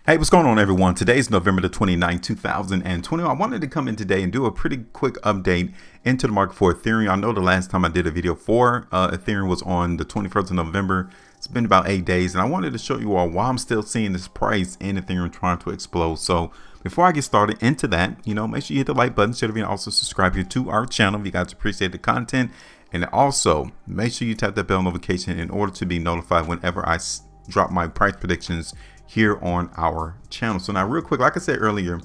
Hey, what's going on, everyone? Today is November the 29th, 2020. I wanted to come in today and do a pretty quick update into the market for Ethereum. I know the last time I did a video for Ethereum was on the 21st of November. It's been about 8 days, and I wanted to show you all why I'm still seeing this price in Ethereum trying to explode. So before I get started into that, make sure you hit the like button. Should have also subscribe here to our channel if you guys appreciate the content. And also make sure you tap that bell notification in order to be notified whenever I drop my price predictions here on our channel. So now real quick, like I said earlier,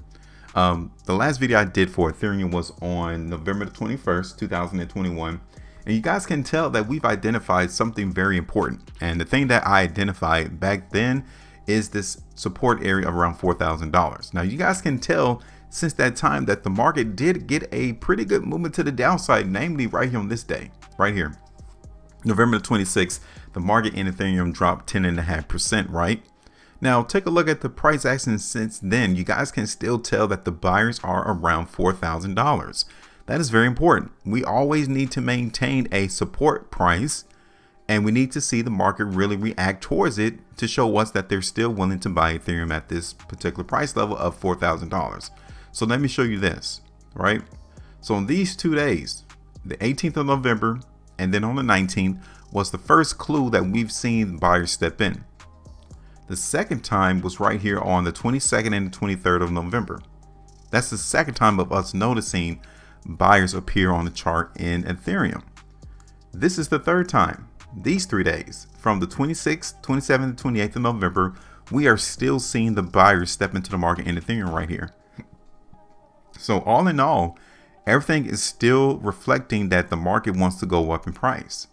the last video I did for Ethereum was on November the 21st, 2021. And you guys can tell that we've identified something very important. And the thing that I identified back then is this support area of around $4,000. Now you guys can tell since that time that the market did get a pretty good movement to the downside, namely right here on this day, right here. November the 26th, the market in Ethereum dropped 10.5%, right? Now take a look at the price action since then. You guys can still tell that the buyers are around $4,000. That is very important. We always need to maintain a support price, and we need to see the market really react towards it to show us that they're still willing to buy Ethereum at this particular price level of $4,000. So let me show you this, right? So on these 2 days, the 18th of November and then on the 19th was the first clue that we've seen buyers step in. The second time was right here on the 22nd and the 23rd of November. That's the second time of us noticing buyers appear on the chart in Ethereum. This is the third time. These 3 days, from the 26th, 27th, and 28th of November, we are still seeing the buyers step into the market in Ethereum right here. So all in all, everything is still reflecting that the market wants to go up in price.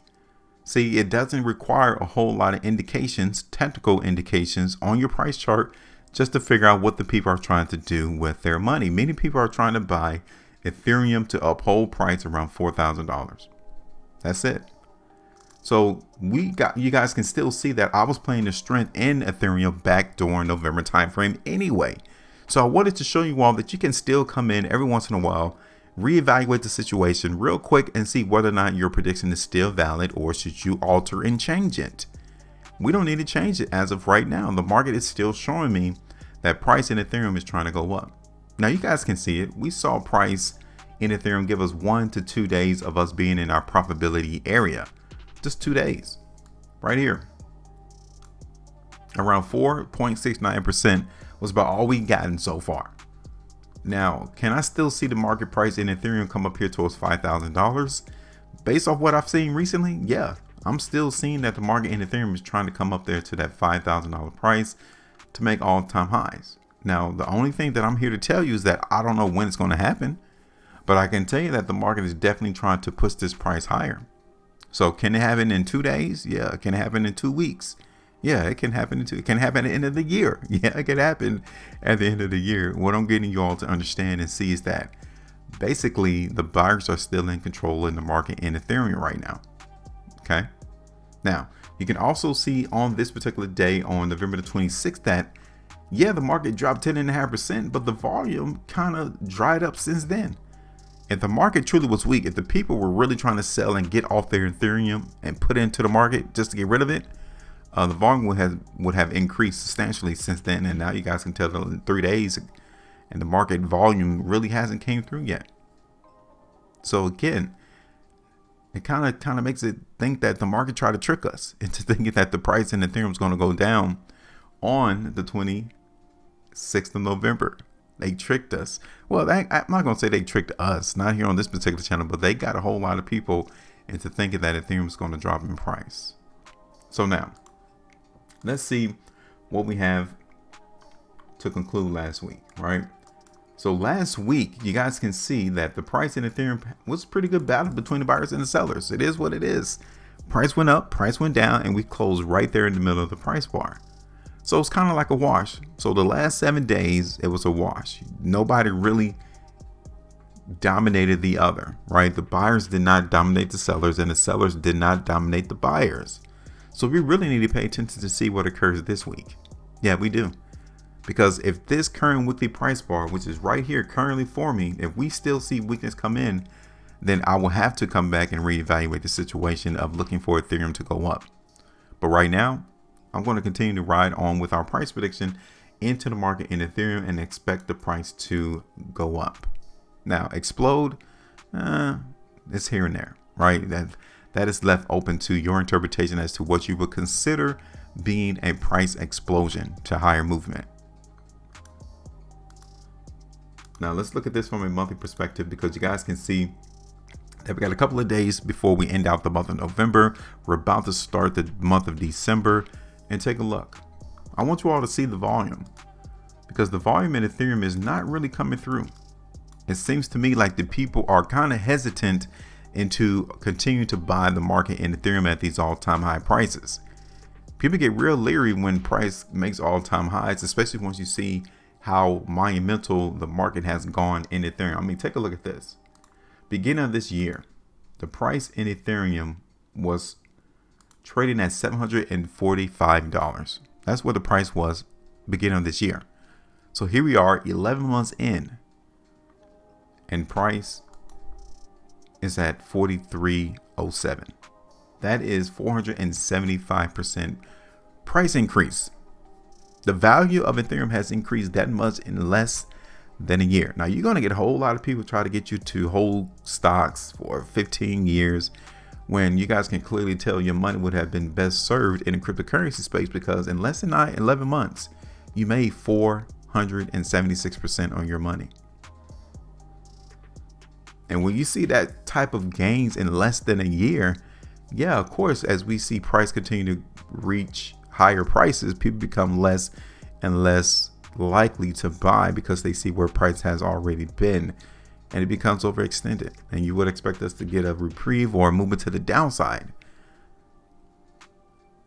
See, it doesn't require a whole lot of indications, technical indications on your price chart just to figure out what the people are trying to do with their money. Many people are trying to buy Ethereum to uphold price around $4,000. That's it. So you guys can still see that I was playing the strength in Ethereum back during November timeframe anyway. So I wanted to show you all that you can still come in every once in a while, reevaluate the situation real quick and see whether or not your prediction is still valid, or should you alter and change it. We don't need to change it as of right now. The market is still showing me that price in Ethereum is trying to go up. Now you guys can see it. We saw price in Ethereum give us 1 to 2 days of us being in our profitability area. Just 2 days right here. Around 4.69% was about all we gotten so far. Now, can I still see the market price in Ethereum come up here towards $5,000? Based off what I've seen recently, yeah, I'm still seeing that the market in Ethereum is trying to come up there to that $5,000 price to make all-time highs. Now, the only thing that I'm here to tell you is that I don't know when it's going to happen, but I can tell you that the market is definitely trying to push this price higher. So can it happen in 2 days? Yeah. Can it happen in 2 weeks? Yeah, it can happen. It can happen at the end of the year. Yeah, it can happen at the end of the year. What I'm getting you all to understand and see is that basically the buyers are still in control in the market in Ethereum right now. Okay. Now, you can also see on this particular day on November the 26th that, yeah, the market dropped 10.5%, but the volume kind of dried up since then. If the market truly was weak, if the people were really trying to sell and get off their Ethereum and put it into the market just to get rid of it, the volume would have increased substantially since then. And now you guys can tell that in 3 days and the market volume really hasn't came through yet. So again, it kind of makes it think that the market tried to trick us into thinking that the price in Ethereum is going to go down on the 26th of November. They tricked us. Well, I'm not going to say they tricked us, not here on this particular channel, but they got a whole lot of people into thinking that Ethereum is going to drop in price. So now, let's see what we have to conclude last week, right? So last week, you guys can see that the price in Ethereum was a pretty good battle between the buyers and the sellers. It is what it is. Price went up, price went down, and we closed right there in the middle of the price bar. So it's kind of like a wash. So the last 7 days, it was a wash. Nobody really dominated the other, right? The buyers did not dominate the sellers, and the sellers did not dominate the buyers. So we really need to pay attention to see what occurs this week. Yeah, we do. Because if this current weekly price bar, which is right here currently forming, if we still see weakness come in, then I will have to come back and reevaluate the situation of looking for Ethereum to go up. But right now, I'm going to continue to ride on with our price prediction into the market in Ethereum and expect the price to go up. Now, explode, it's here and there, right? That is left open to your interpretation as to what you would consider being a price explosion to higher movement. Now, let's look at this from a monthly perspective, because you guys can see that we got a couple of days before we end out the month of November. We're about to start the month of December, and take a look. I want you all to see the volume, because the volume in Ethereum is not really coming through. It seems to me like the people are kind of hesitant into continuing to buy the market in Ethereum at these all-time high prices. People get real leery when price makes all-time highs, especially once you see how monumental the market has gone in Ethereum. I mean, take a look at this. Beginning of this year, the price in Ethereum was trading at $745. That's what the price was beginning of this year. So here we are 11 months in, and price is at 43.07. That is 475% price increase. The value of Ethereum has increased that much in less than a year. Now, you're going to get a whole lot of people try to get you to hold stocks for 15 years when you guys can clearly tell your money would have been best served in the cryptocurrency space, because in less than 11 months, you made 476% on your money. And when you see that type of gains in less than a year, yeah, of course, as we see price continue to reach higher prices, people become less and less likely to buy because they see where price has already been, and it becomes overextended. And you would expect us to get a reprieve or a movement to the downside.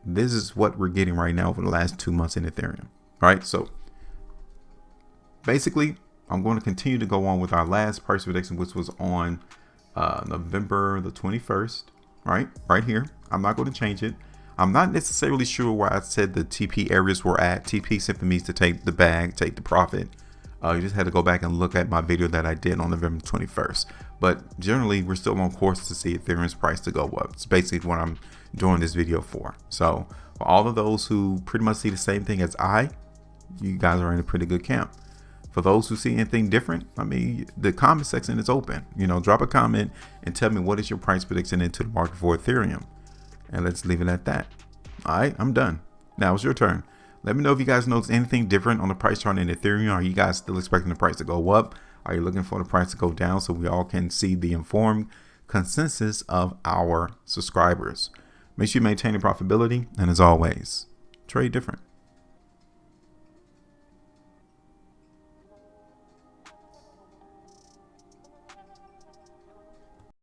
This is what we're getting right now for the last 2 months in Ethereum, right? So basically, I'm going to continue to go on with our last price prediction, which was on November the 21st, right here. I'm not going to change it. I'm not necessarily sure where I said the TP areas were at. TP simply means to take the bag, take the profit. You just had to go back and look at my video that I did on November 21st. But generally, we're still on course to see Ethereum's price to go up. It's basically what I'm doing this video for. So for all of those who pretty much see the same thing as you guys are in a pretty good camp. For those who see anything different, I mean, the comment section is open. Drop a comment and tell me what is your price prediction into the market for Ethereum. And let's leave it at that. All right, I'm done. Now it's your turn. Let me know if you guys notice anything different on the price chart in Ethereum. Are you guys still expecting the price to go up? Are you looking for the price to go down so we all can see the informed consensus of our subscribers? Make sure you maintain your profitability. And as always, trade different.